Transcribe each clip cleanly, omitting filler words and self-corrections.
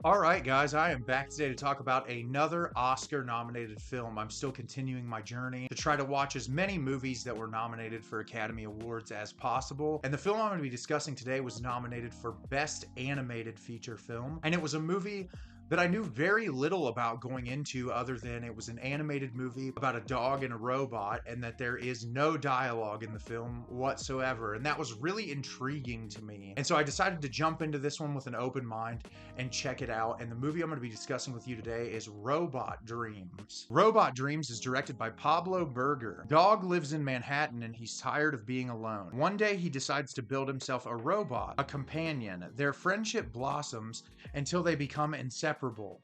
All right, guys, I am back today to talk about another Oscar nominated film. I'm still continuing my journey to try to watch as many movies that were nominated for Academy Awards as possible. And the film I'm going to be discussing today was nominated for Best Animated Feature Film. And it was a movie that I knew very little about going into, other than it was an animated movie about a dog and a robot, and that there is no dialogue in the film whatsoever. And that was really intriguing to me. And so I decided to jump into this one with an open mind and check it out. And the movie I'm going to be discussing with you today is Robot Dreams. Robot Dreams is directed by Pablo Berger. Dog lives in Manhattan and he's tired of being alone. One day he decides to build himself a robot, a companion. Their friendship blossoms until they become inseparable.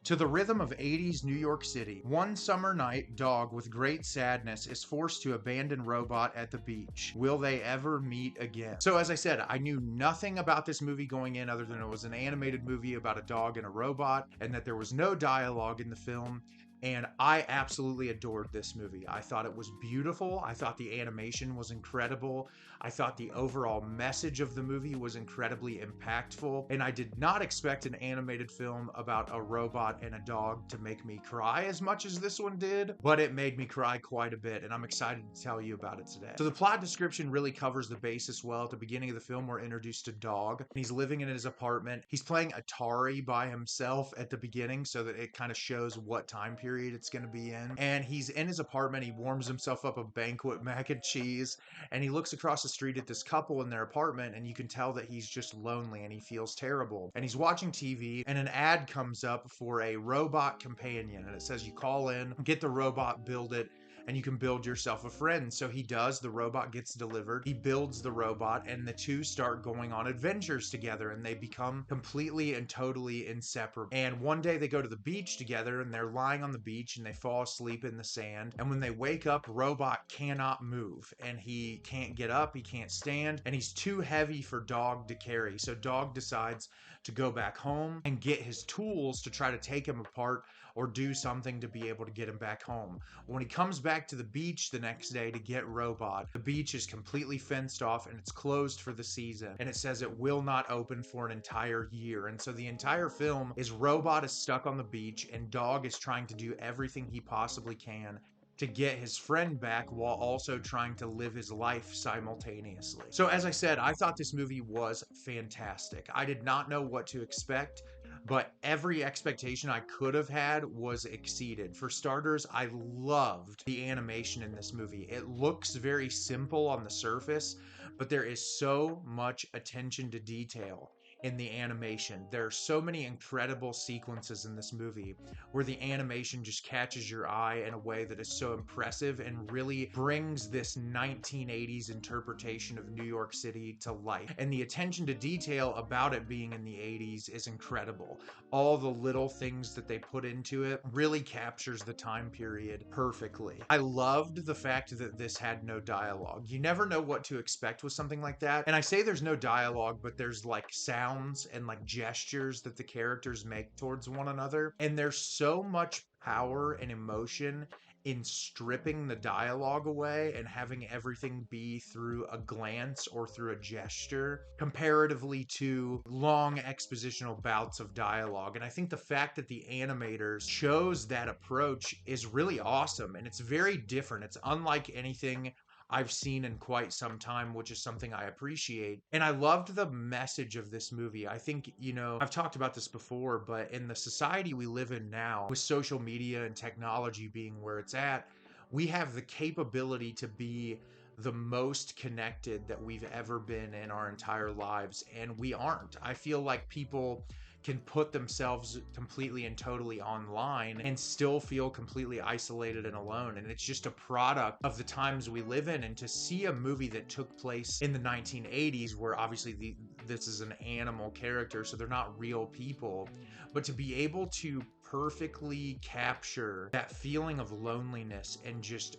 To the rhythm of 80s New York City, one summer night, Dog, with great sadness, is forced to abandon Robot at the beach. Will they ever meet again? So as I said, I knew nothing about this movie going in other than it was an animated movie about a dog and a robot, and that there was no dialogue in the film. And I absolutely adored this movie. I thought it was beautiful. I thought the animation was incredible. I thought the overall message of the movie was incredibly impactful. And I did not expect an animated film about a robot and a dog to make me cry as much as this one did, but it made me cry quite a bit, and I'm excited to tell you about it today. So the plot description really covers the basis well. At the beginning of the film, we're introduced to Dog. He's living in his apartment. He's playing Atari by himself at the beginning, so that it kind of shows what time period it's going to be in. And he's in his apartment. He warms himself up a banquet mac and cheese, and he looks across the street at this couple in their apartment, and you can tell that he's just lonely and he feels terrible. And he's watching TV, and an ad comes up for a robot companion, and it says you call in, get the robot, build it, and you can build yourself a friend. So he does. The robot gets delivered. He builds the robot, and the two start going on adventures together, and they become completely and totally inseparable. And one day they go to the beach together, and they're lying on the beach, and they fall asleep in the sand. And when they wake up, Robot cannot move, and he can't get up, he can't stand, and he's too heavy for Dog to carry. So Dog decides to go back home and get his tools to try to take him apart or do something to be able to get him back home. When he comes back to the beach the next day to get Robot, the beach is completely fenced off and it's closed for the season. And it says it will not open for an entire year. And so the entire film is Robot is stuck on the beach, and Dog is trying to do everything he possibly can to get his friend back while also trying to live his life simultaneously. So as I said, I thought this movie was fantastic. I did not know what to expect, but every expectation I could have had was exceeded. For starters, I loved the animation in this movie. It looks very simple on the surface, but there is so much attention to detail in the animation. There are so many incredible sequences in this movie where the animation just catches your eye in a way that is so impressive and really brings this 1980s interpretation of New York City to life. And the attention to detail about it being in the 80s is incredible. All the little things that they put into it really captures the time period perfectly. I loved the fact that this had no dialogue. You never know what to expect with something like that. And I say there's no dialogue, but there's like sounds and like gestures that the characters make towards one another. And there's so much power and emotion in stripping the dialogue away and having everything be through a glance or through a gesture, comparatively to long expositional bouts of dialogue. And I think the fact that the animators chose that approach is really awesome, and it's very different. It's unlike anything I've seen in quite some time, which is something I appreciate. And I loved the message of this movie. I think, I've talked about this before, but in the society we live in now, with social media and technology being where it's at, we have the capability to be the most connected that we've ever been in our entire lives, and we aren't. I feel like people can put themselves completely and totally online and still feel completely isolated and alone. And it's just a product of the times we live in. And to see a movie that took place in the 1980s, where obviously this is an animal character, so they're not real people, but to be able to perfectly capture that feeling of loneliness and just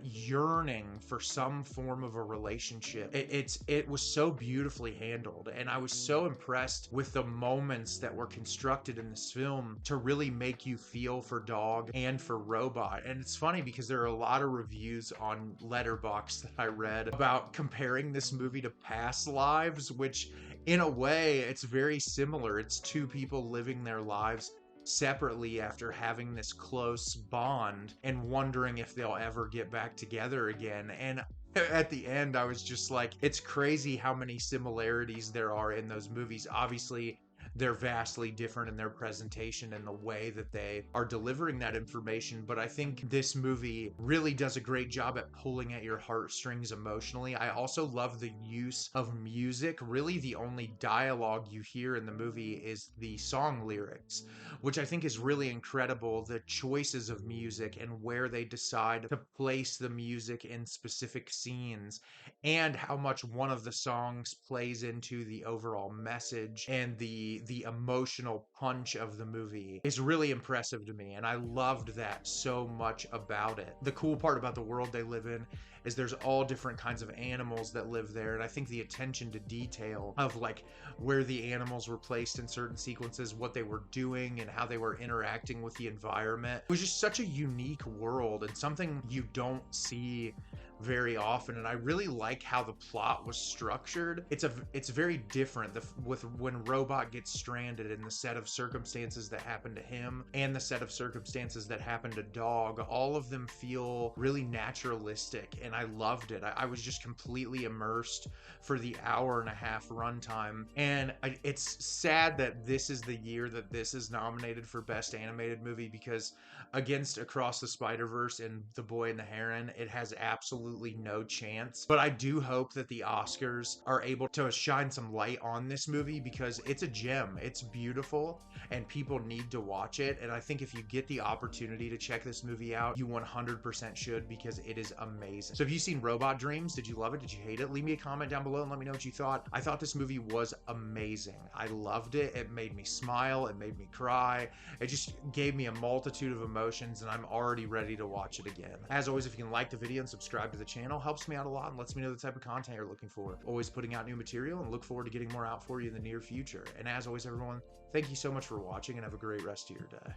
yearning for some form of a relationship. It was so beautifully handled, and I was so impressed with the moments that were constructed in this film to really make you feel for Dog and for Robot. And it's funny because there are a lot of reviews on Letterboxd that I read about comparing this movie to Past Lives, which in a way it's very similar. It's two people living their lives separately after having this close bond and wondering if they'll ever get back together again. And at the end, I was just like, it's crazy how many similarities there are in those movies. Obviously, they're vastly different in their presentation and the way that they are delivering that information. But I think this movie really does a great job at pulling at your heartstrings emotionally. I also love the use of music. Really, the only dialogue you hear in the movie is the song lyrics, which I think is really incredible. The choices of music and where they decide to place the music in specific scenes, and how much one of the songs plays into the overall message and the emotional punch of the movie is really impressive to me, and I loved that so much about it. The cool part about the world they live in is there's all different kinds of animals that live there, and I think the attention to detail of like where the animals were placed in certain sequences, what they were doing, and how they were interacting with the environment was just such a unique world and something you don't see very often. And I really like how the plot was structured. It's very different with when Robot gets stranded in the set of circumstances that happen to him and the set of circumstances that happen to Dog. All of them feel really naturalistic, and I loved it. I was just completely immersed for the hour-and-a-half runtime. And it's sad that this is the year that this is nominated for Best Animated Movie, because against Across the Spider-Verse and The Boy and the Heron, it has absolutely no chance. But I do hope that the Oscars are able to shine some light on this movie, because it's a gem. It's beautiful and people need to watch it. And I think if you get the opportunity to check this movie out, you 100% should, because it is amazing. So have you seen Robot Dreams? Did you love it? Did you hate it? Leave me a comment down below and let me know what you thought. I thought this movie was amazing. I loved it. It made me smile. It made me cry. It just gave me a multitude of emotions, and I'm already ready to watch it again. As always, if you can like the video and subscribe to the channel, helps me out a lot and lets me know the type of content you're looking for. Always putting out new material, and look forward to getting more out for you in the near future. And as always, everyone, thank you so much for watching, and have a great rest of your day.